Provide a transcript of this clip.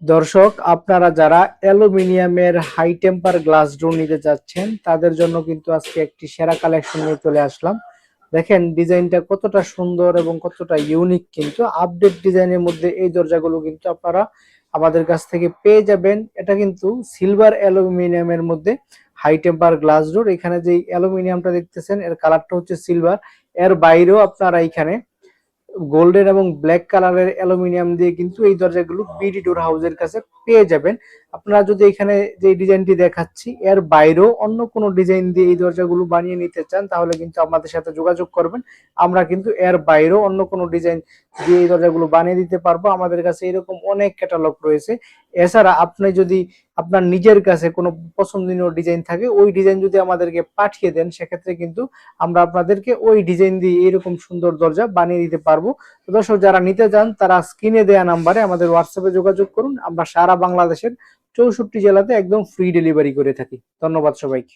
দর্শক, আপনারা যারা অ্যালুমিনিয়ামের হাই টেম্পার গ্লাস ডোর নিতে যাচ্ছেন তাদের জন্য কিন্তু আজকে একটি সেরা কালেকশন নিয়ে চলে আসলাম। দেখেন ডিজাইনটা কতটা সুন্দর এবং কতটা ইউনিক, কিন্তু আপডেট ডিজাইনের মধ্যে এই দরজাগুলো কিন্তু আপনারা আমাদের কাছ থেকে পেয়ে যাবেন। এটা কিন্তু সিলভার অ্যালুমিনিয়ামের মধ্যে হাই টেম্পার গ্লাস ডোর। এখানে যে অ্যালুমিনিয়ামটা দেখতেছেন এর কালারটা হচ্ছে সিলভার। এর বাইরেও আপনারা এখানে গোল্ডেন এবং ব্ল্যাক কালারের অ্যালুমিনিয়াম দিয়ে কিন্তু এই দরজাগুলো বিডি ডোর হাউসের কাছে পেয়ে যাবেন। আপনারা যদি এখানে যে ডিজাইনটি দেখাচ্ছি এর বাইরেও অন্য কোনো ডিজাইন দিয়ে এই দরজাগুলো বানিয়ে নিতে চান তাহলে কিন্তু আমাদের সাথে যোগাযোগ করবেন। আমরা কিন্তু এর বাইরেও অন্য কোনো ডিজাইন দিয়ে এই দরজাগুলো বানিয়ে দিতে পারবো। আমাদের কাছে এরকম অনেক ক্যাটালগ রয়েছে। এছাড়া আপনি যদি আপনার নিজের কাছে কোনো পছন্দনীয় ডিজাইন থাকে ওই ডিজাইন যদি আমাদেরকে পাঠিয়ে দেন সেক্ষেত্রে কিন্তু আমরা আপনাদেরকে ওই ডিজাইন দিয়ে এরকম সুন্দর দরজা বানিয়ে দিতে পারবো। তো দর্শক, যারা নিতে চান তারা স্ক্রিনে দেয়া নাম্বারে আমাদের হোয়াটসঅ্যাপে যোগাযোগ করুন। আমরা সারা বাংলাদেশের 64 জেলাতে একদম ফ্রি ডেলিভারি করে থাকি। ধন্যবাদ সবাইকে।